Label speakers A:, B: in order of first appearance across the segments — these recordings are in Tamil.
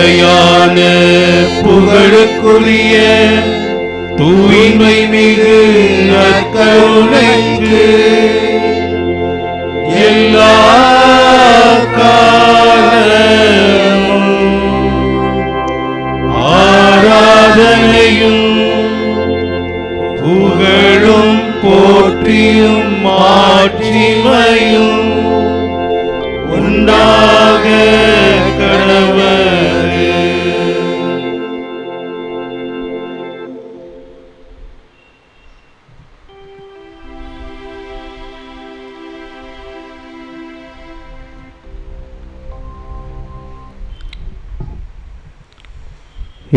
A: நிலையான புகழுக்குரிய தூய்மை மிகு நற்கருணைக்கு எல்லா காலமும் ஆராதனையும் புகழும் போற்றியும் மாட்சிமையும் உண்டாக கடவது.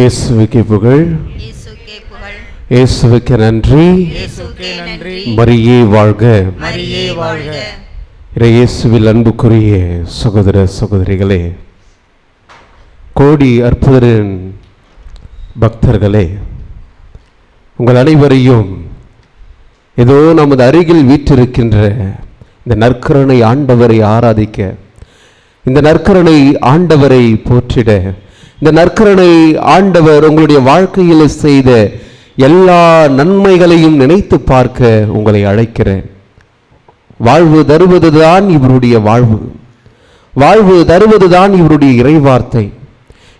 B: இயேசுவுக்கே புகழ், இயேசுவுக்கு நன்றி, மரியே வாழ்க,
C: மரியே வாழ்க.
B: இயேசுவில் அன்புக்குரிய சகோதர சகோதரிகளே, கோடி அற்புதரின் பக்தர்களே, உங்கள் அனைவரையும் ஏதோ நமது அருகில் வீற்றிருக்கின்ற இந்த நற்கருணை ஆண்டவரை ஆராதிக்க, இந்த நற்கருணை ஆண்டவரை போற்றிட, இந்த நற்கருணை ஆண்டவர் உங்களுடைய வாழ்க்கையில் செய்த எல்லா நன்மைகளையும் நினைத்து பார்க்க உங்களை அழைக்கிறேன். வாழ்வு தருவதுதான் இவருடைய வாழ்வு, வாழ்வு தருவதுதான் இவருடைய இறைவார்த்தை.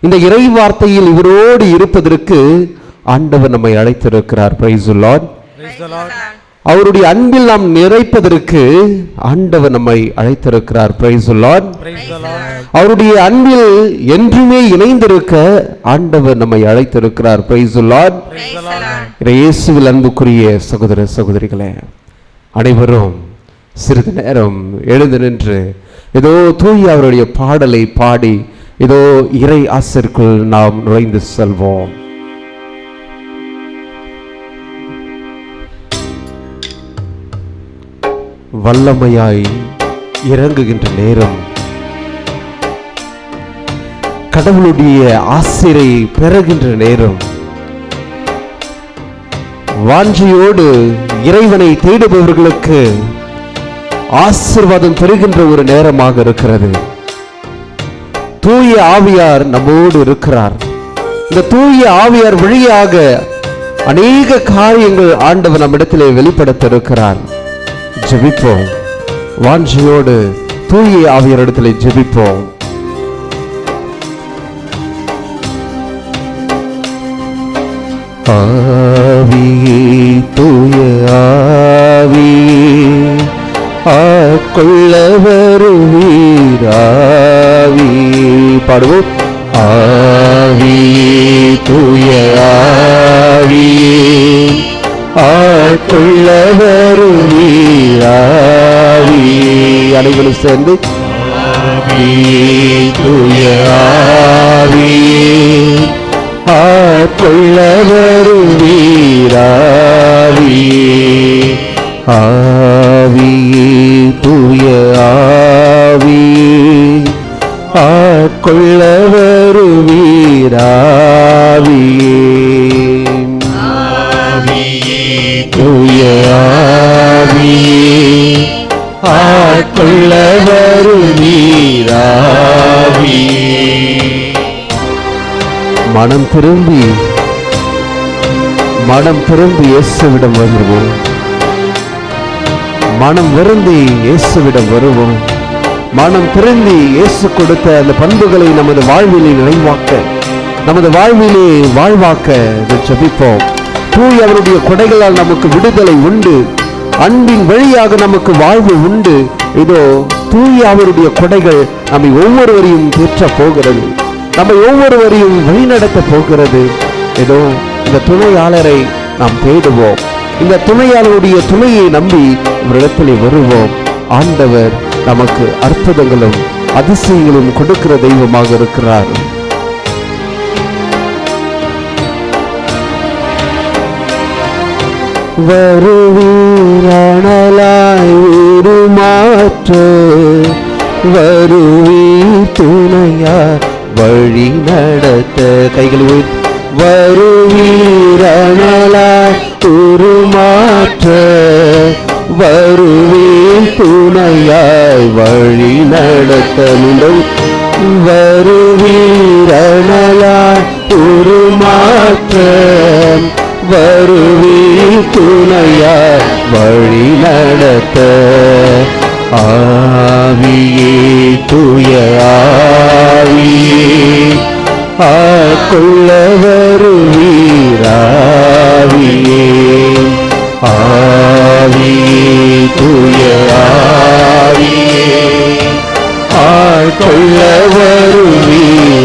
B: இந்த இறைவார்த்தையில் இவரோடு இருப்பதற்கு ஆண்டவர் நம்மை அழைத்திருக்கிறார். Price the Lord. அவருடைய அன்பில் நாம் நிறைப்பதற்கு ஆண்டவர் நம்மை அழைத்திருக்கிறார். Price the Lord. அவருடைய அன்பில் என்றுமே இணைந்திருக்க ஆண்டவர் நம்மை அழைத்திருக்கிறார். Price the Lord. இயேசுவில் அன்புக்குரிய சகோதர சகோதரிகளே, அனைவரும் சிறிது நேரம் எழுந்து நின்று ஏதோ தூய் அவருடைய பாடலை பாடி ஏதோ இறை ஆசிற்குள் நாம் நுழைந்து செல்வோம். வல்லமையாய் இறங்குகின்ற நேரம், கடவுளுடைய ஆசிரை பெறுகின்ற நேரம், வாஞ்சையோடு இறைவனை தேடுபவர்களுக்கு ஆசீர்வாதம் பெறுகின்ற ஒரு நேரமாக இருக்கிறது. தூய ஆவியார் நம்மோடு இருக்கிறார். இந்த தூய ஆவியார் வழியாக அநேக காரியங்கள் ஆண்டவர் நம்மிடத்திலே வெளிப்படுத்த இருக்கிறார். ஜெபிப்போம், வாஞ்சையோடு தூய ஆவியாரிடத்திலே ஜெபிப்போம். ஆவியே, தூய ஆவியே, ஆட்கொள்ள வருவீர். ஆவியே, பாடுவோம். ஆவியே, தூய ஆவியே, ஆட்கொள்ள வருவீர். ஆவியே, அனைவரும் சேர்ந்து ஆவியே, தூய ஆவியே, ஆட்கொள்ள வருவீர். ஆவியே, ஆவியே, தூய ஆவியே, ஆட்கொள்ள வருவீர். ஆவியே, தூய ஆவியே, ஆட்கொள்ள வருவீர். ஆவியே, மனம் திரும்பி இயேசுவிடம் வருவோம். மனம் வருந்தி இயேசுவிடம் வருவோம். மனம் திரும்பி இயேசு கொடுத்த அந்த பண்புகளை நமது வாழ்விலே நிறைவாக்க, நமது வாழ்விலே வாழ்வாக்க ஜெபிப்போம். தூய் அவருடைய கொடைகளால் நமக்கு விடுதலை உண்டு. அன்பின் வழியாக நமக்கு வாழ்வு உண்டு. இதோ தூய் அவருடைய கொடைகள் நம்மை ஒவ்வொருவரையும் தேற்ற போகிறது, நம்மை ஒவ்வொருவரையும் வழிநடத்த போகிறது. ஏதோ இந்த துணையாளரை நாம் தேடுவோம். இந்த துணையாளருடைய துணையை நம்பி இவரிடத்திலே வருவோம். ஆண்டவர் நமக்கு அற்புதங்களும் அதிசயங்களும் கொடுக்கிற தெய்வமாக இருக்கிறார். வருவீரானலாய் உருமாற்ற, வருவீர் துணையார் வழி நடத்த. கைகள் வருவீரானலாய் உருமாற்ற, வருவீர் துணையாய் வழி நடத்த. மீண்டும் வருவீரணலாய் உருமாற்றம் வருவீர் துணையாய் வழி நடத்த ஆவியே தூய ஆவியே ஆட்கொள்ள வருவீராவியே ஆவியே தூய ஆவியே ஆட்கொள்ள வருவீராவியே.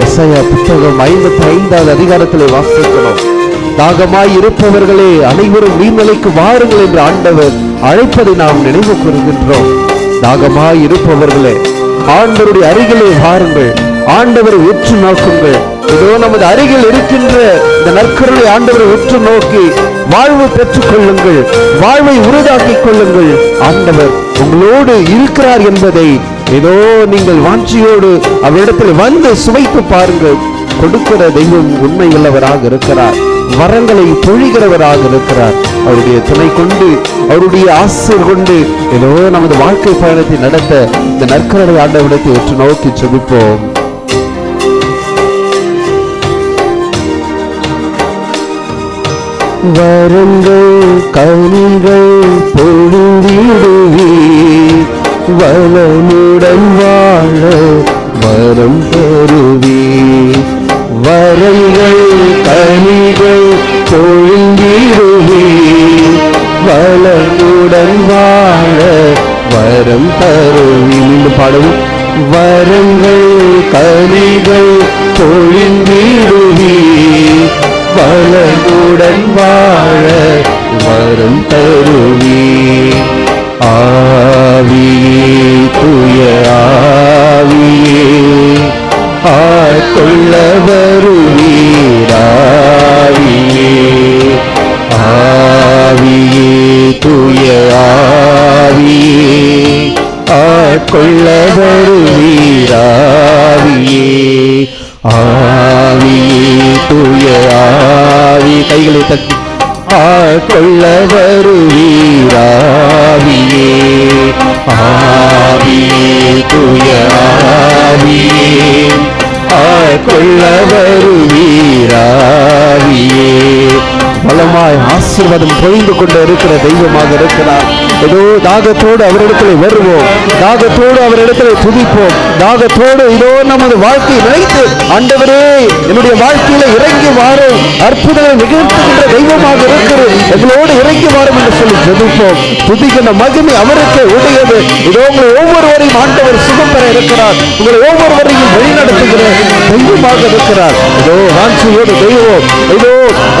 B: எசாயா புத்தகம் 55வது அதிகாரத்திலே வாசிக்கிறோம். தாகமாய் இருப்பவர்களே அனைவரும் நீர்நிலைக்கு வாருங்கள் என்று ஆண்டவர் அழைப்பதை நாம் நினைவு கூறுகின்றோம். தாகமாய் இருப்பவர்களே ஆண்டவருடைய அருகிலே வாருங்கள், ஆண்டவரை உற்று நோக்குங்கள். இதோ நமது அருகில் இருக்கின்ற இந்த நற்கருணை ஆண்டவரை உற்று நோக்கி வாழ்வு பெற்றுக் கொள்ளுங்கள், வாழ்வை உறுதாக்கிக் கொள்ளுங்கள். ஆண்டவர் உங்களோடு இருக்கிறார் என்பதை ஏதோ நீங்கள் வாஞ்சியோடு அவரிடத்தில் வந்து சுவைத்து பாருங்கள். கொடுக்கிற தெய்வம் உண்மை உள்ளவராக இருக்கிறார், வரங்களை பொழிகிறவராக இருக்கிறார். அவருடைய துணை கொண்டு, அவருடைய ஆசீர் கொண்டு ஏதோ நமது வாழ்க்கை பயணத்தை நடத்த இந்த நற்கருணை ஆண்டவரிடத்தை உற்று நோக்கி செபிப்போம். வரங்கள் கனிகள் பொழிந்திடுவீர், வளமுடன் வாழ வரம் தருவீர். வரங்கள் கனிகள் பொழிந்திடுவீர், வளமுடன் வாழ வரம் தருவீர். மீண்டும் பாடுவோம். வரங்கள் கனிகள் பொழிந்திடுவீர், வளமுடன் வாழ வரம் தருவீர். ஆவியே தூய ஆவியே ஆட்கொள்ள வருவீராவியே ஆவியே தூய ஆவியே ஆட்கொள்ள வருவீராவியே ஆவியே தூய ஆவி. கைகளை தட்டி ஆட்கொள்ள வருவீராவியே ஆவியே தூய ஆவியே ஆட்கொள்ள வருவீராவியே. பலமாய் ஆசீர்வாதம் பொழிந்து கொண்டு இருக்கிற தெய்வமாக இருக்கிறார். ஏதோ தாகத்தோடு அவரிடத்தில் வருவோம், தாகத்தோடு அவரிடத்தில் துதிப்போம், தாகத்தோடு இதோ நமது வாழ்க்கையை நினைத்து ஆண்டவரே என்னுடைய வாழ்க்கையில இறங்கி வாரும், அற்புதங்களை நிகழ்த்துகின்ற தெய்வமாக இருக்கிறது, எங்களோடு இறங்கி வாரும் என்று சொல்லி ஜெபிப்போம். துதிக்கின்ற மகிமை அவருக்கு உடையது. இதோ உங்களை ஒவ்வொருவரையும் ஆண்டவர் சுகம் பெற இருக்கிறார், உங்களை ஒவ்வொருவரையும் வழிநடத்துகிற தெய்வமாக இருக்கிறார். இதோ வாஞ்சியோடு தெய்வம், இதோ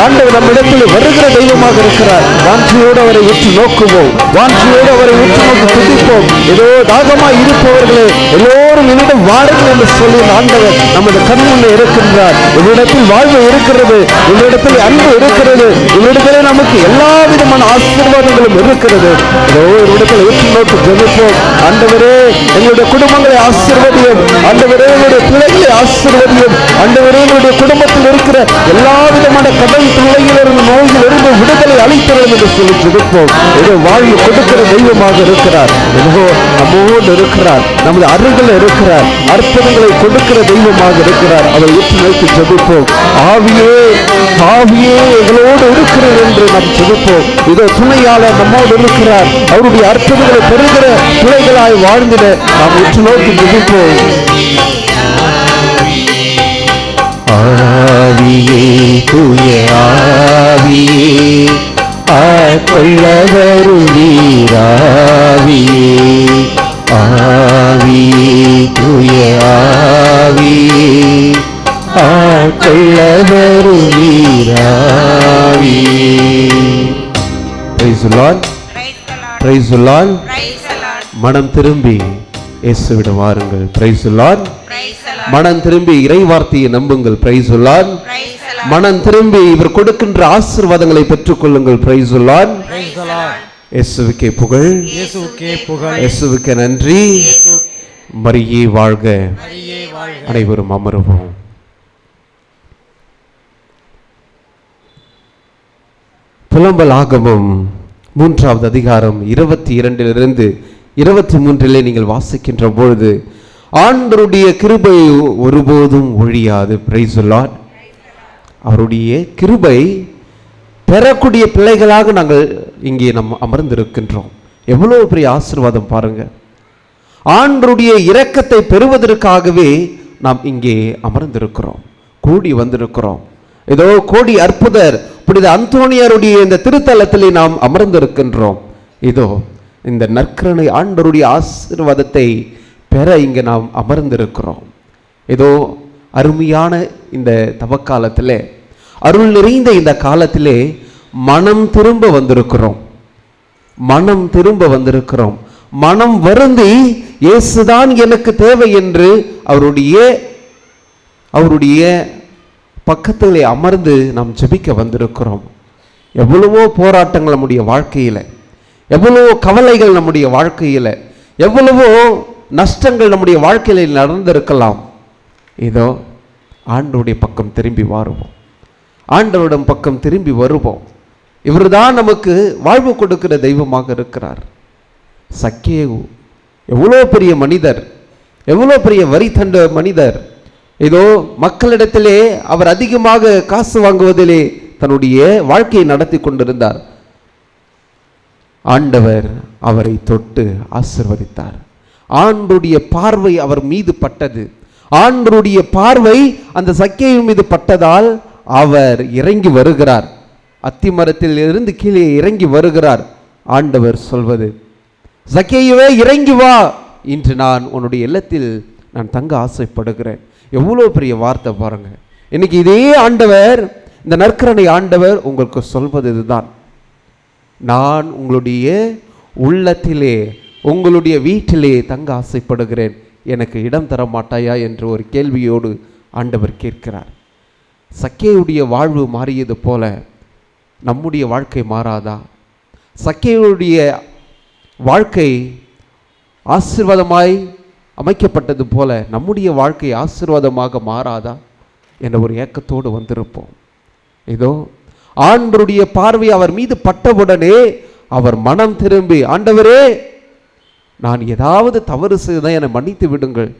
B: ஆண்டவர் நம்மிடத்தில் வருகிற தெய்வமாக இருக்கிறார். வாஞ்சியோடு அவரை உற்று நோக்குவோம், வாஞ்சியோடு அவரை உற்று நோக்கி துதிப்போம். ஏதோ தாகமாய் இருப்பவர்களே எல்லோரும் என்னிடம் வாருங்கள் என்று சொல்லி ஆண்டவர் நமது கண் முன்னே இருக்கின்றார். இவரிடத்தில் வாழ்வு இருக்கிறது, இவரிடத்தில் அன்பு இருக்கிறது, இவரிடத்திலே நமக்கு எல்லா விதமான ஆசீர்வாதங்களும் இருக்கிறது. ஏதோ இவரிடத்தில் உற்று நோக்கி ஜெபிப்போம். ஆண்டவரே எங்களுடைய குடும்பங்களை ஆசீர்வதியும், ஆண்டவரே எங்களுடைய பிள்ளைகளை ஆசீர்வதியும், ஆண்டவரே எங்களுடைய குடும்பத்தில் இருக்கிற எல்லா விதமான கடன் தொல்லையிலிருந்து நோயிலிருந்து விடுதலை அளிக்கிறோம் என்று சொல்லி ஜெபிப்போம். ஏதோ வாழ்வு கொடுக்கிற தெய்வமாக இருக்கிறார், ஏதோ நம்மோடு இருக்கிறார், நமது அருகில் இருக்கிறார், அற்புதங்களை கொடுக்கிற தெய்வமாக இருக்கிறார். அவரை உற்று நோக்கி ஜெபிப்போம். ஆவியே ஆவியே எங்களோடு இருக்கிறார் என்று நாம் ஜெபிப்போம். இதோ துணையாளர் நம்மோடு இருக்கிறார், அவருடைய அற்புதங்களை பெறுகிற பிள்ளைகளாய் வாழ்ந்திட நாம் உற்று நோக்கி ஜெபிப்போம். ஆவியே தூய ஆவியே ஆட்கொள்ள வருவீராவியே ஆவியே தூய ஆவியே ஆட்கொள்ள வருவீராவியே. Praise the Lord. Praise the Lord. மனம் திரும்பி இயேசுவிடம் வாருங்கள். Praise the Lord. மனம் திரும்பி இறை வார்த்தையை நம்புங்கள். Praise the Lord. மனம் திரும்பி இவர் கொடுக்கின்ற ஆசீர்வாதங்களை பெற்றுக் கொள்ளுங்கள். Praise the Lord. இயேசுவுக்கே புகழ், இயேசுவுக்கே நன்றி. மரியே வாழ்க. அனைவரும் அமருவோம். புலம்பல் ஆகமம் 3வது அதிகாரம் 22 லிருந்து 23 நீங்கள் வாசிக்கின்ற பொழுது, ஆண்டவருடைய கிருபை ஒருபோதும் ஒழியாது. Praise the Lord. அவருடைய கிருபை பெறக்கூடிய பிள்ளைகளாக நாங்கள் இங்கே அமர்ந்திருக்கின்றோம். எவ்வளவு பெரிய ஆசீர்வாதம் பாருங்க. ஆண்டவருடைய இரக்கத்தை பெறுவதற்காகவே நாம் இங்கே அமர்ந்திருக்கிறோம், கூடி வந்திருக்கிறோம். ஏதோ கோடி அற்புதர் புனித அந்தோனியாருடைய இந்த திருத்தலத்திலே நாம் அமர்ந்திருக்கின்றோம். இதோ இந்த நற்கருணை ஆண்டவருடைய ஆசீர்வாதத்தை பெற இங்கே நாம் அமர்ந்திருக்கிறோம். ஏதோ அருமையான இந்த தவக்காலத்திலே, அருள் நிறைந்த இந்த காலத்திலே மனம் திரும்ப வந்திருக்கிறோம். மனம் திரும்ப வந்திருக்கிறோம். மனம் வருந்தி இயேசுதான் எனக்கு தேவை என்று அவருடைய பக்கத்திலே அமர்ந்து நாம் ஜெபிக்க வந்திருக்கிறோம். எவ்வளவோ போராட்டங்கள் நம்முடைய வாழ்க்கையில், எவ்வளவோ கவலைகள் நம்முடைய வாழ்க்கையில், எவ்வளவோ நஷ்டங்கள் நம்முடைய வாழ்க்கையில் நடந்திருக்கலாம். இதோ ஆண்டவருடைய பக்கம் திரும்பி வருவோம், ஆண்டவரிடம் பக்கம் திரும்பி வருவோம். இவர்தான் நமக்கு வாழ்வு கொடுக்கிற தெய்வமாக இருக்கிறார். சக்கேயு எவ்வளோ பெரிய மனிதர், எவ்வளோ பெரிய வரி தண்ட மனிதர். ஏதோ மக்களிடத்திலே அவர் அதிகமாக காசு வாங்குவதிலே தன்னுடைய வாழ்க்கையை நடத்தி கொண்டிருந்தார். ஆண்டவர் அவரை தொட்டு ஆசீர்வதித்தார். ஆண்டவருடைய பார்வை அவர் மீது பட்டது. ஆண்டவருடைய பார்வை அந்த சக்கேயு மீது பட்டதால் அவர் இறங்கி வருகிறார். அத்திமரத்தில் இருந்து கீழே இறங்கி வருகிறார். ஆண்டவர் சொல்வது, சக்கேயுவே இறங்கி வா, இன்று நான் உன்னுடைய இல்லத்தில் நான் தங்க ஆசைப்படுகிறேன். எவ்வளோ பெரிய வார்த்தை பாருங்க. இன்னைக்கு இதே ஆண்டவர், இந்த நற்கருணை ஆண்டவர் உங்களுக்கு சொல்வது இதுதான், நான் உங்களுடைய உள்ளத்திலே, உங்களுடைய வீட்டிலே தங்க ஆசைப்படுகிறேன், எனக்கு இடம் தர மாட்டாயா என்று ஒரு கேள்வியோடு ஆண்டவர் கேட்கிறார். சக்கேயுடைய வாழ்வு மாறியது போல நம்முடைய வாழ்க்கை மாறாதா? சக்கேயுடைய வாழ்க்கை ஆசீர்வாதமாய் அமைக்கப்பட்டது போல நம்முடைய வாழ்க்கை ஆசீர்வாதமாக மாறாதா என்ற ஒரு ஏக்கத்தோடு வந்திருப்போம். இதோ ஆண்டவருடைய பார்வை அவர் மீது பட்டவுடனே அவர் மனம் திரும்பி, ஆண்டவரே, நான் ஏதாவது தவறு செய்ததை என்னை மன்னித்து விடுங்கள்,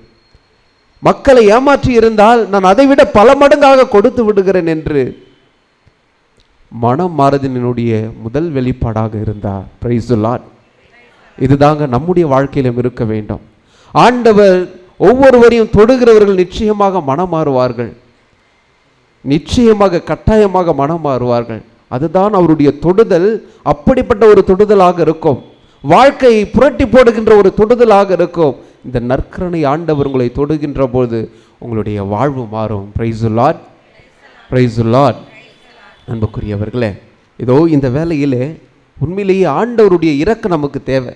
B: மக்களை ஏமாற்றி இருந்தால் நான் அதைவிட பல மடங்காக கொடுத்து விடுகிறேன் என்று மனம் மாறுதலினுடைய முதல் வெளிப்பாடாக இருந்தார். Price the Lord. இதுதாங்க நம்முடைய வாழ்க்கையிலும் இருக்க வேண்டும். ஆண்டவர் ஒவ்வொருவரையும் தொடுகிறவர்கள் நிச்சயமாக மனம் மாறுவார்கள், நிச்சயமாக கட்டாயமாக மனம் மாறுவார்கள். அதுதான் அவருடைய தொடுதல். அப்படிப்பட்ட ஒரு தொடுதலாக இருக்கும். வாழ்க்கையை புரட்டி போடுகின்ற ஒரு தொடுதலாக இருக்கும். இந்த நற்கருணை ஆண்டவர் உங்களை தொடுகின்ற போது உங்களுடைய வாழ்வு மாறும். Price the Lord, price the Lord. அன்புக்குரியவர்களே, இதோ இந்த வேளையிலே உண்மையிலேயே ஆண்டவருடைய இரக்கம் நமக்கு தேவை.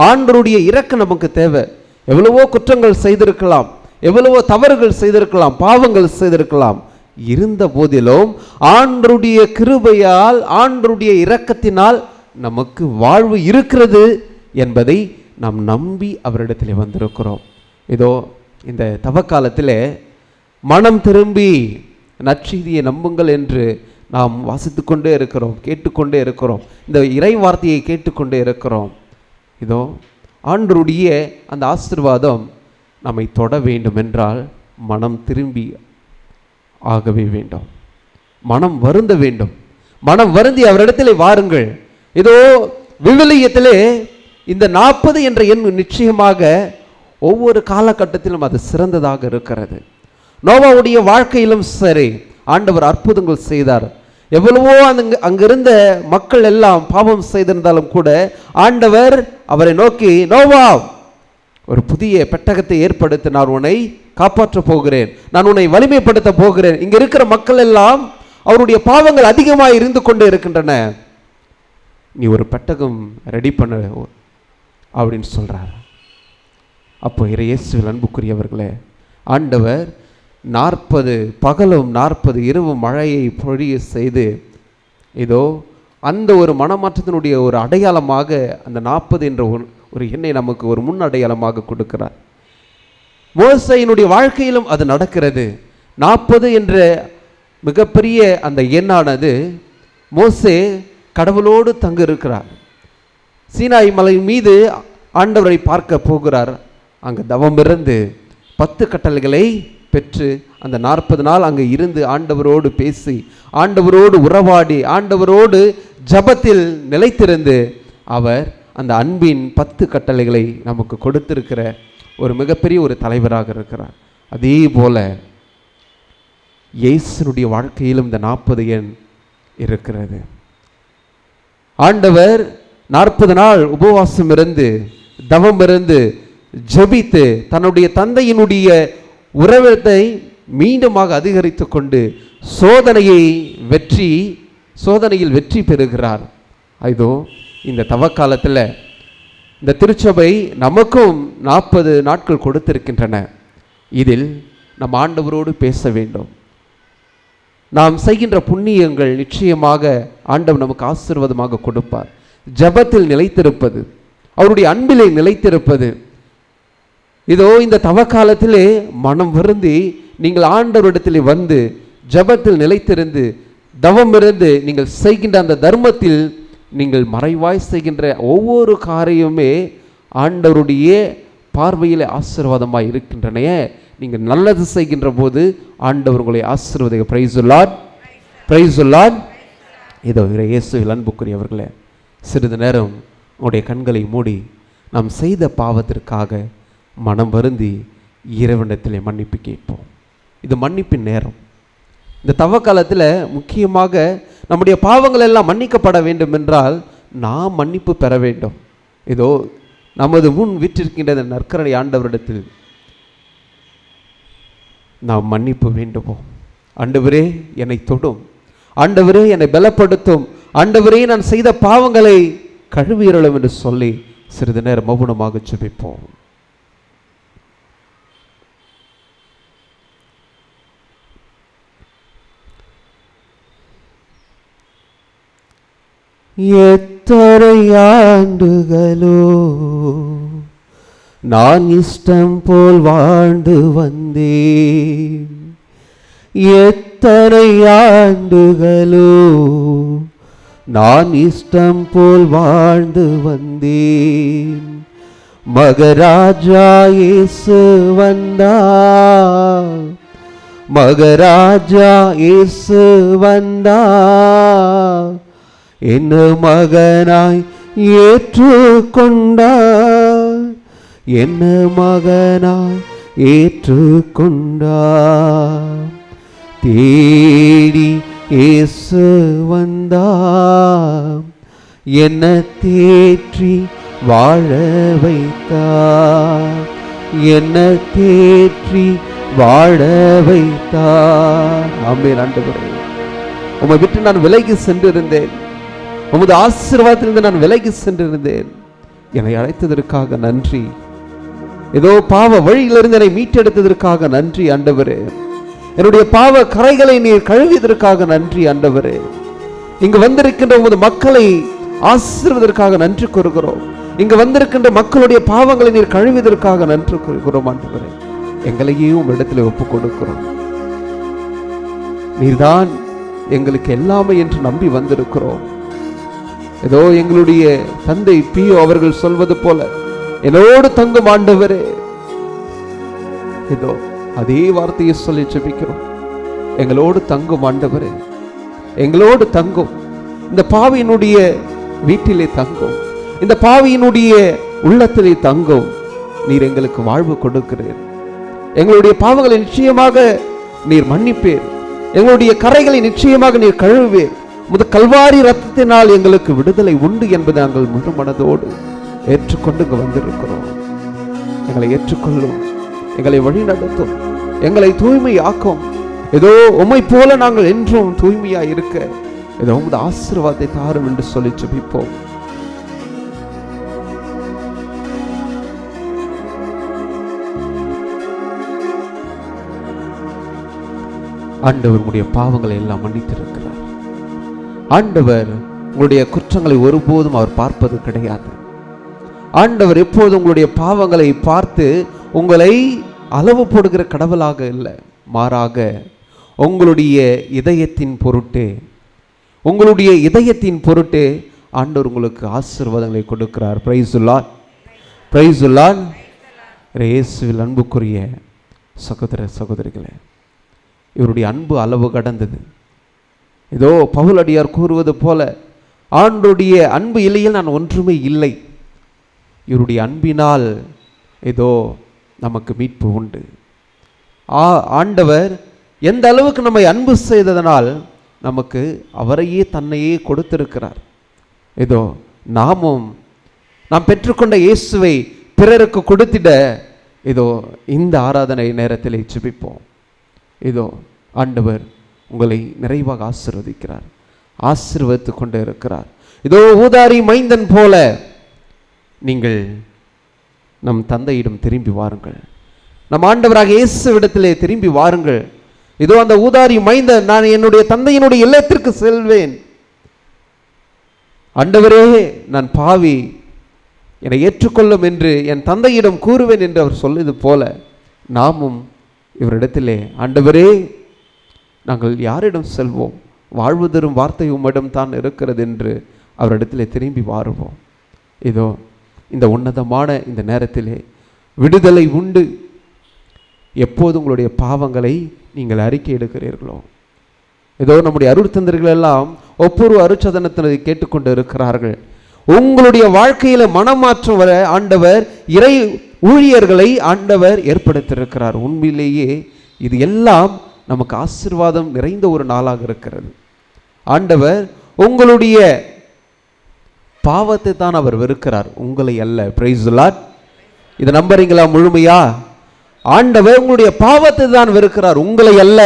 B: ஆண்டவருடைய இரக்கம் நமக்கு தேவை. எவ்வளவோ குற்றங்கள் செய்திருக்கலாம், எவ்வளவோ தவறுகள் செய்திருக்கலாம், பாவங்கள் செய்திருக்கலாம். இருந்த போதிலும் ஆண்டவருடைய கிருபையால், ஆண்டவருடைய இரக்கத்தினால் நமக்கு வாழ்வு இருக்கிறது என்பதை நாம் நம்பி அவரிடத்தில் வந்திருக்கிறோம். இதோ இந்த தவக்காலத்தில் மனம் திரும்பி நற்செய்தியை நம்புங்கள் என்று நாம் வாசித்து கொண்டே இருக்கிறோம், கேட்டுக்கொண்டே இருக்கிறோம். இந்த இறை வார்த்தையை கேட்டுக்கொண்டே இருக்கிறோம். இதோ ஆண்டவருடைய அந்த ஆசீர்வாதம் நம்மை தொட வேண்டும் என்றால் மனம் திரும்பி ஆகவே வேண்டும், மனம் வருந்த வேண்டும். மனம் வருந்தி அவரிடத்திலே வாருங்கள். இதோ விவிலியத்திலே இந்த 40 என்ற எண் நிச்சயமாக ஒவ்வொரு காலகட்டத்திலும் அது சிறந்ததாக இருக்கிறது. நோவாவுடைய வாழ்க்கையிலும் சரி, ஆண்டவர் அற்புதங்கள் செய்தார். எவ்வளவோ அங்கிருந்த மக்கள் எல்லாம் பாவம் செய்திருந்தாலும் கூட ஆண்டவர் அவரை நோக்கி, நோவா, ஒரு புதிய பெட்டகத்தை ஏற்படுத்தி நான் உன்னை காப்பாற்றப் போகிறேன், நான் உன்னை வலிமைப்படுத்த போகிறேன். இங்க இருக்கிற மக்கள் எல்லாம் அவருடைய பாவங்கள் அதிகமாக இருந்து கொண்டே இருக்கின்றன, நீ ஒரு பெட்டகம் ரெடி பண்ண அப்படின்னு சொல்றார். அப்போ இயேசுவில் அன்புக்குரியவர்களே, ஆண்டவர் 40 பகலும் 40 இரவு மழையை பொழிய செய்து, இதோ அந்த ஒரு மனமாற்றத்தினுடைய ஒரு அடையாளமாக அந்த 40 என்ற ஒரு எண்ணை நமக்கு ஒரு முன் அடையாளமாக கொடுக்கிறார். மோசேயினுடைய வாழ்க்கையிலும் அது நடக்கிறது. 40 என்ற மிகப்பெரிய அந்த எண்ணானது, மோசே கடவுளோடு தங்க இருக்கிறார். சீனாய் மலை மீது ஆண்டவரை பார்க்க போகிறார். அங்கே தவம் இருந்து 10 கட்டளைகளை பெற்று அந்த 40 நாள் அங்கே இருந்து ஆண்டவரோடு பேசி, ஆண்டவரோடு உறவாடி, ஆண்டவரோடு ஜபத்தில் நிலைத்திருந்து அவர் அந்த அன்பின் 10 கட்டளைகளை நமக்கு கொடுத்திருக்கிற ஒரு மிகப்பெரிய ஒரு தலைவராக இருக்கிறார். அதே போல இயேசுனுடைய வாழ்க்கையிலும் இந்த 40 எண் இருக்கிறது. ஆண்டவர் 40 நாள் உபவாசம் இருந்து தவம் இருந்து ஜெபித்து தன்னுடைய தந்தையினுடைய உறவத்தை மீண்டுமாக அதிகரித்து கொண்டு சோதனையில் வெற்றி பெறுகிறார். இதோ இந்த தவக்காலத்தில் இந்த திருச்சபை நமக்கும் 40 நாட்கள் கொடுத்திருக்கின்றன. இதில் நம் ஆண்டவரோடு பேச வேண்டும். நாம் செய்கின்ற புண்ணியங்கள் நிச்சயமாக ஆண்டவர் நமக்கு ஆசீர்வாதமாக கொடுப்பார். ஜபத்தில் நிலைத்திருப்பது, அவருடைய அன்பிலே நிலைத்திருப்பது. இதோ இந்த தவக்காலத்திலே மனம் வருந்தி நீங்கள் ஆண்டவரிடத்திலே வந்து ஜபத்தில் நிலைத்திருந்து தவம் இருந்து நீங்கள் செய்கின்ற அந்த தர்மத்தில் நீங்கள் மறைவாய் செய்கின்ற ஒவ்வொரு காரியமே ஆண்டவருடைய பார்வையில் ஆசீர்வாதமாக இருக்கின்றன. நீங்கள் நல்லது செய்கின்ற போது ஆண்டவர் உங்களை ஆசீர்வதிக்க. Price the Lord. இதோ இயேசுவில் அன்புக்குரியவர்களே, சிறிது நேரம் உங்களுடைய கண்களை மூடி நாம் செய்த பாவத்திற்காக மனம் வருந்தி இறைவனிடத்திலே மன்னிப்பு கேட்போம். இது மன்னிப்பின் நேரம். இந்த தவக்காலத்தில் முக்கியமாக நம்முடைய பாவங்கள் எல்லாம் மன்னிக்கப்பட வேண்டும் என்றால் நாம் மன்னிப்பு பெற வேண்டும். இதோ நமது முன் விற்றிருக்கின்ற நற்கரணை ஆண்டவரிடத்தில் நாம் மன்னிப்பு வேண்டுவோம். ஆண்டவரே என்னை தொடும், ஆண்டவரே என்னை பலப்படுத்தும், ஆண்டவரே நான் செய்த பாவங்களை கழுவியருளும் என்று சொல்லி சிறிது நேரம் மௌனமாக ஜெபிப்போம். எத்தனை ஆண்டுகளோ நான் இஷ்டம் போல் வாழ்ந்து வந்தேன். எத்தனை ஆண்டுகளோ நான் இஷ்டம் போல் வாழ்ந்து வந்தேன். மகராஜா இயேசு வந்தார், மகராஜா இயேசு வந்தார், என்ன மகனாய் ஏற்றுக்கொண்டார், என்ன மகனாய் ஏற்றுக்கொண்டார். தேடி இயேசு வந்தார், என்ன தேற்றி வாழ வைத்தார், என்ன தேற்றி வாழ வைத்தார். ஆமென். ஆண்டவரே, உம்மை விட்டு நான் விலகி சென்றிருந்தேன், உமது ஆசீர்வாதத்திலிருந்து நான் விலகி சென்றிருந்தேன். என்னை அழைத்ததற்காக நன்றி. ஏதோ பாவ வழியிலிருந்து என்னை மீட்டெடுத்ததற்காக நன்றி ஆண்டவரே. என்னுடைய பாவ கரைகளை நீர் கழுவியதற்காக நன்றி ஆண்டவரே. இங்கு வந்திருக்கின்ற உமது மக்களை ஆசீர்வதற்காக நன்றி கூறுகிறோம். இங்கு வந்திருக்கின்ற மக்களுடைய பாவங்களை நீர் கழுவியதற்காக நன்றி கூறுகிறோம் ஆண்டவரே. எங்களையே உம்மிடத்தில் ஒப்புக் கொடுக்கிறோம். நீர்தான் எங்களுக்கு எல்லாமே என்று நம்பி வந்திருக்கிறோம். ஏதோ எங்களுடைய தந்தை பியோ அவர்கள் சொல்வது போல என்னோடு தங்கும் ஆண்டவரே, இதோ அதே வார்த்தையை சொல்லி ஜெபிக்கிறோம். எங்களோடு தங்கும் ஆண்டவரே, எங்களோடு தங்கும். இந்த பாவியினுடைய வீட்டிலே தங்கும், இந்த பாவியினுடைய உள்ளத்திலே தங்கும். நீர் எங்களுக்கு வாழ்வு கொடுக்கிறீர். எங்களுடைய பாவங்களை நிச்சயமாக நீர் மன்னிப்பீர். எங்களுடைய கரைகளை நிச்சயமாக நீர் கழுவுவீர். முத கல்வாரி ரத்தத்தினால் எங்களுக்கு விடுதலை உண்டு என்பதை நாங்கள் முழு மனதோடு ஏற்றுக்கொண்டு இங்கு வந்திருக்கிறோம். எங்களை ஏற்றுக்கொள்ளும், எங்களை வழி நடத்தும், எங்களை தூய்மையாக்கும். ஏதோ உம்மை போல நாங்கள் என்றும் தூய்மையா இருக்க ஏதோ உமது ஆசீர்வாதத்தை தாரும் என்று சொல்லி ஜெபிப்போம். ஆண்டவர் உங்களுடைய பாவங்களை எல்லாம் மன்னித்திருக்கிறார். ஆண்டவர் உங்களுடைய குற்றங்களை ஒருபோதும் அவர் பார்ப்பது கிடையாது. ஆண்டவர் எப்போதும் உங்களுடைய பாவங்களை பார்த்து உங்களை அளவு போடுகிற கடவுளாக இல்லை, மாறாக உங்களுடைய இதயத்தின் பொருட்டே, உங்களுடைய இதயத்தின் பொருட்டே ஆண்டவர் உங்களுக்கு ஆசீர்வாதங்களை கொடுக்கிறார். Price the Lord. Price the Lord. இயேசுவில் அன்புக்குரிய சகோதர சகோதரிகளே, இவருடைய அன்பு அளவு கடந்தது. ஏதோ பவுலடியார் கூறுவது போல, ஆண்டவருடைய அன்பு இல்லையில் நான் ஒன்றுமே இல்லை. இவருடைய அன்பினால் ஏதோ நமக்கு மீட்பு உண்டு. ஆண்டவர் எந்த அளவுக்கு நம்மை அன்பு செய்ததனால் நமக்கு அவரையே தன்னையே கொடுத்திருக்கிறார். ஏதோ நாம் பெற்றுக்கொண்ட இயேசுவை பிறருக்கு கொடுத்திட ஏதோ இந்த ஆராதனை நேரத்தில் ஜெபிப்போம். ஏதோ ஆண்டவர் உங்களை நிறைவாக ஆசீர்வதிக்கிறார், ஆசீர்வதித்து கொண்டு இருக்கிறார். இதோ ஊதாரி மைந்தன் போல நீங்கள் நம் தந்தையிடம் திரும்பி வாருங்கள், நம் ஆண்டவராக இயேசுவிடத்திலே திரும்பி வாருங்கள். இதோ அந்த ஊதாரி மைந்தன், நான் என்னுடைய தந்தையினுடைய இல்லத்திற்கு செல்வேன், ஆண்டவரே நான் பாவி, என்னை ஏற்றுக்கொள்ளும் என்று என் தந்தையிடம் கூறுவேன் என்று அவர் சொல்லுவது போல, நாமும் இவரிடத்திலே ஆண்டவரே நாங்கள் யாரிடம் செல்வோம், வாழ்வு தரும் வார்த்தை உம்மிடம் தான் இருக்கிறது என்று அவரிடத்திலே திரும்பி வாருவோம். இதோ இந்த உன்னதமான இந்த நேரத்திலே விடுதலை உண்டு. எப்போது உங்களுடைய பாவங்களை நீங்கள் அறிக்கை எடுக்கிறீர்களோ, ஏதோ நம்முடைய அருட்தந்தர்கள் எல்லாம் ஒவ்வொரு அருட்சதனத்தினை கேட்டுக்கொண்டு இருக்கிறார்கள். உங்களுடைய வாழ்க்கையில மனமாற்றம் வர ஆண்டவர் இறை ஊழியர்களை ஆண்டவர் ஏற்படுத்தியிருக்கிறார். உண்மையிலேயே இது எல்லாம் நமக்கு ஆசீர்வாதம் நிறைந்த ஒரு நாளாக இருக்கிறது. ஆண்டவர் உங்களுடைய பாவத்தை தான் அவர் வெறுக்கிறார், உங்களை அல்ல. Price the Lord. இதை நம்புறீங்களா முழுமையா? ஆண்டவர் உங்களுடைய பாவத்தை தான் வெறுக்கிறார், உங்களை அல்ல.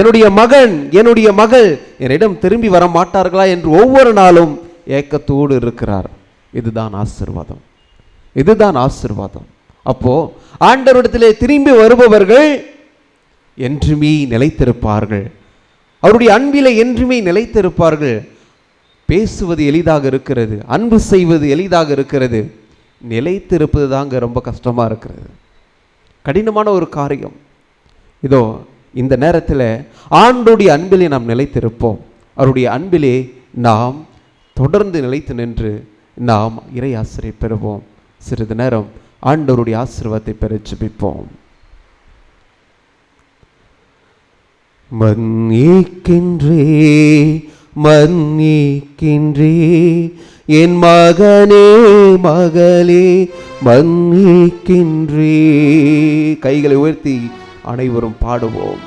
B: என்னுடைய மகன் என்னுடைய மகள் என்னிடம் திரும்பி வர மாட்டார்களா என்று ஒவ்வொரு நாளும் ஏக்கத்தோடு இருக்கிறார். இதுதான் ஆசீர்வாதம், இதுதான் ஆசீர்வாதம். அப்போ ஆண்டவரிடத்திலே திரும்பி வருபவர்கள் என்றுமே நிலைத்திருப்பார்கள், அவருடைய அன்பிலே என்றுமே நிலைத்திருப்பார்கள். பேசுவது எளிதாக இருக்கிறது, அன்பு செய்வது எளிதாக இருக்கிறது, நிலைத்திருப்பது தாங்க ரொம்ப கஷ்டமாக இருக்கிறது, கடினமான ஒரு காரியம். இதோ இந்த நேரத்தில் ஆண்டவருடைய அன்பிலே நாம் நிலைத்திருப்போம். அவருடைய அன்பிலே நாம் தொடர்ந்து நிலைத்து நின்று நாம் இறை ஆசிரியை பெறுவோம். சிறிது நேரம் ஆண்டவருடைய ஆசீர்வாதத்தை பெற ஜெபிப்போம். மன்னிக்கின்றே மன்னிக்கின்றே என் மகனே மகளே மன்னிக்கின்றே. கைகளை உயர்த்தி அனைவரும் பாடுவோம்.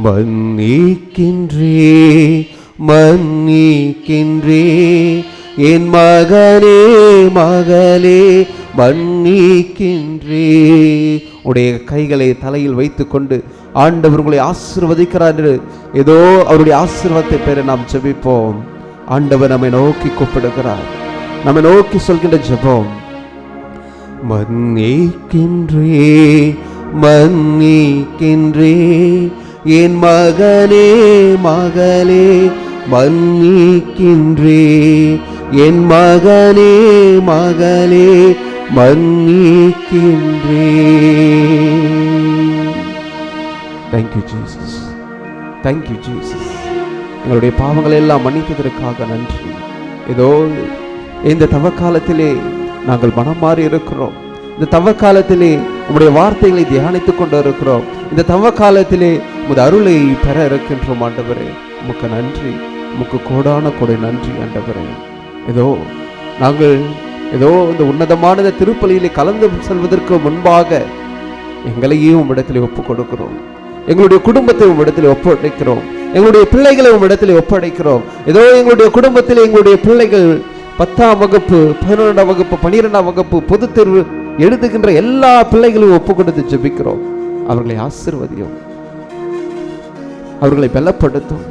B: மன்னிக்கின்றே மன்னிக்கின்றே என் மகனே மகளே மன்னிக்கின்றே. உடைய கைகளை தலையில் வைத்துக்கொண்டு ஆண்டவர் உங்களை ஆசீர்வதிக்கிறார் என்று ஏதோ அவருடைய ஆசீர்வாதத்தை பெற நாம் ஜெபிப்போம். ஆண்டவர் நம்மை நோக்கி கூப்பிடுகிறார், நம்மை நோக்கி சொல்கின்ற ஜெபம். மன்னிக்கின்றே மன்னிக்கின்றே என் மகனே மகளே மன்னிக்கின்றே என் மகனே மகளே மன்னிக்கின்றே. Thank you Jesus, thank you Jesus. எங்களுடைய பாவங்களை எல்லாம் மன்னித்ததற்காக நன்றி. ஏதோ இந்த தவக்காலத்திலே நாங்கள் மனம் மாறி இருக்கிறோம். இந்த தவக்காலத்திலே உம்முடைய வார்த்தைகளை தியானித்துக் கொண்டு இருக்கிறோம். இந்த தவக்காலத்திலே உமது அருளை பெற இருக்கின்றோம். ஆண்டவரே உமக்கு நன்றி, உமக்கு கோடான கொடை நன்றி ஆண்டவரே. ஏதோ நாங்கள் ஏதோ இந்த உன்னதமான இந்த திருப்பலியிலே கலந்து செல்வதற்கு முன்பாக எங்களையும் உம்மிடத்திலே ஒப்புக் கொடுக்கிறோம், எங்களுடைய குடும்பத்தை உம்மிடத்திலே ஒப்படைக்கிறோம், எங்களுடைய பிள்ளைகளை உம்மிடத்திலே ஒப்படைக்கிறோம். ஏதோ எங்களுடைய குடும்பத்தில் எங்களுடைய பிள்ளைகள் 10ஆம் வகுப்பு 11ஆம் வகுப்பு 12ஆம் வகுப்பு பொது தேர்வு எழுதுகின்ற எல்லா பிள்ளைகளையும் ஒப்பு கொடுத்து ஜெபிக்கிறோம். அவர்களை ஆசீர்வதியும், அவர்களை பலப்படுத்தும்,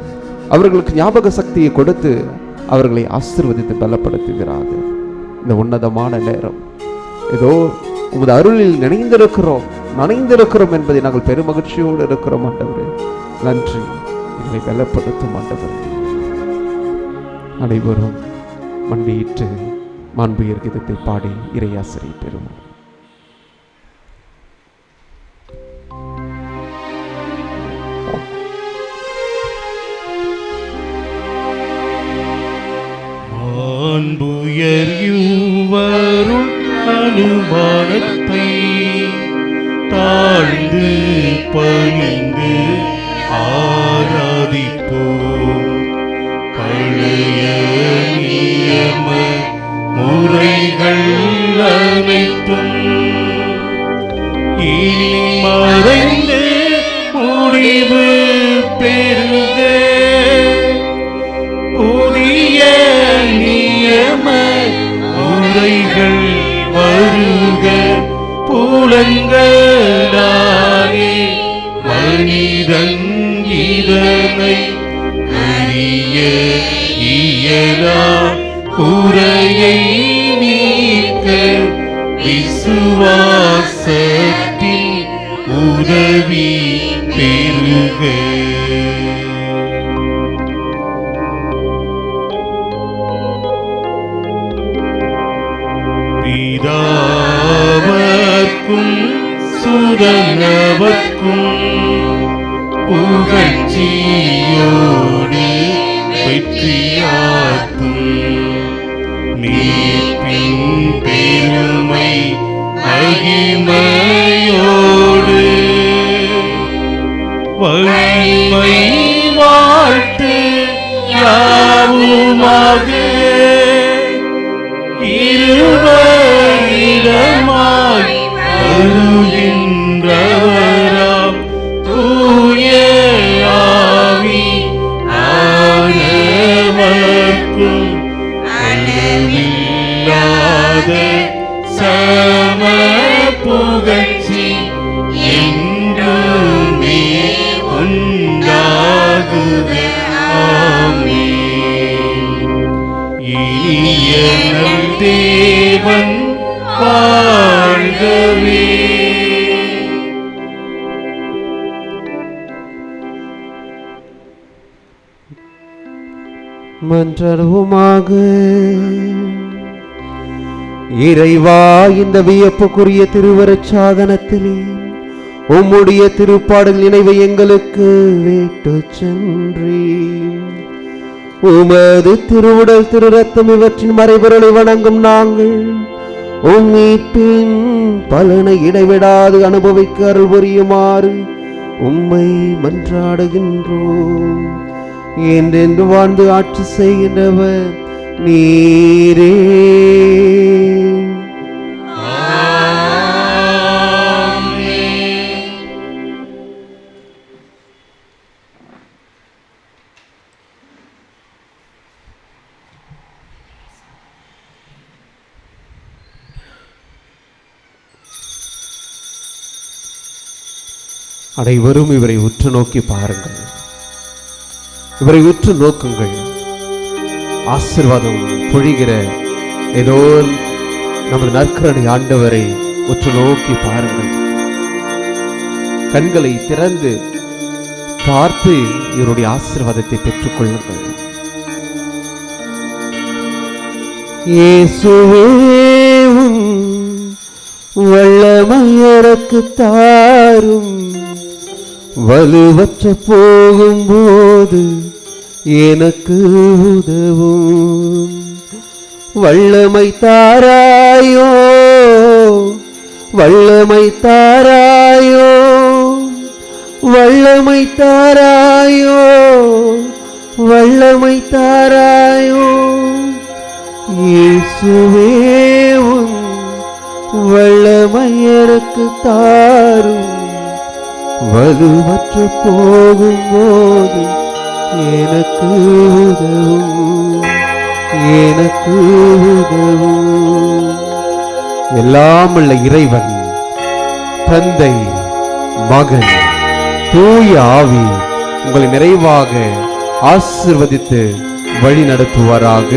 B: அவர்களுக்கு ஞாபக சக்தியை கொடுத்து அவர்களை ஆசீர்வதித்து பலப்படுத்துகிறார்கள். இந்த உன்னதமான நேரம் ஏதோ உமது அருளில் நனைந்திருக்கிறோம் என்பதை நாங்கள் பெருமகிழ்ச்சியோடு இருக்கிறோம். ஆண்டவரே நன்றி, எங்களை பலப்படுத்தும் ஆண்டவரே. அனைவரும் மண்டியிட்டு மாண்புயர் கீதத்தை பாடி இறையாசிரியை பெறுவோம்.
A: மாண்புயர் யுவருள் அனுபவ தாழ்ந்து பணிந்து ஆராதிப்போம். பழைய நியம முறைகள் அனைத்தும் இனி மறைந்து முடிவு பெறுக. புதிய நியம முறைகள் வருக. புலங்களாலே மனிதன் இதனை அறிய இயலா குறையை நீக்க விசுவாசத்தின் உதவி பெறுக. பிதாவர்க்கும் சுதனவர்க்கும் புகழ்ச்சியோடு வெற்றியாற்றும் மீட்பின் பெருமை மகிமையோடு வலிமை வாழ்த்து யாவுமாக இருவரிடமாய் வருகின்றவராம் தூய ஆவி ஆனவர்க்கும் அளவில்லாத சம புகழ்ச்சி என்றுமே உண்டாகுக. ஆமென். இனிய நம் தேவன் வாழ்கவே.
B: மன்றாடுவோமாக. இறைவா, இந்த வியப்புக்குரிய திருவருட் சாதனத்திலே உம்முடைய திருப்பாடல் நினைவை எங்களுக்கு விட்டுச் சென்றீர். உமது திருவுடல் திரு ரத்தம் இவற்றின் மறைபொருளை வணங்கும் நாங்கள் உம் மீட்பின் பலனை இடைவிடாது அனுபவிக்க அருள் புரியுமாறு உம்மை மன்றாடுகின்றோம். என்றென்று வாழ்ந்து ஆட்சி செய்கின்றவர் நீரே. அனைவரும் இவரை உற்று நோக்கி பாருங்கள், இவரை உற்று நோக்குங்கள். ஆசீர்வாதம் பொழிகிற ஏதோ நமது நற்கரணை ஆண்டவரை உற்று நோக்கி பாருங்கள். கண்களை திறந்து பார்த்து இவருடைய ஆசீர்வாதத்தை பெற்றுக் கொள்ளுங்கள். இயேசுவே, வல்லமையருக்கு தாரும். வலுவற்ற போகும்போது எனக்கு உதவும். வல்லமை தாராயோ, வல்லமை தாராயோ, வல்லமை தாராயோ, வல்லமை தாராயோ. இயேசுவே, வல்லமையருக்கு தாரும். வலுவற்று போகும்போது எனக்கு உதவும், எனக்கு உதவும். எல்லாம் உள்ள இறைவன் தந்தை, மகன், தூய ஆவி உங்களை நிறைவாக ஆசீர்வதித்து வழி நடத்துவாராக.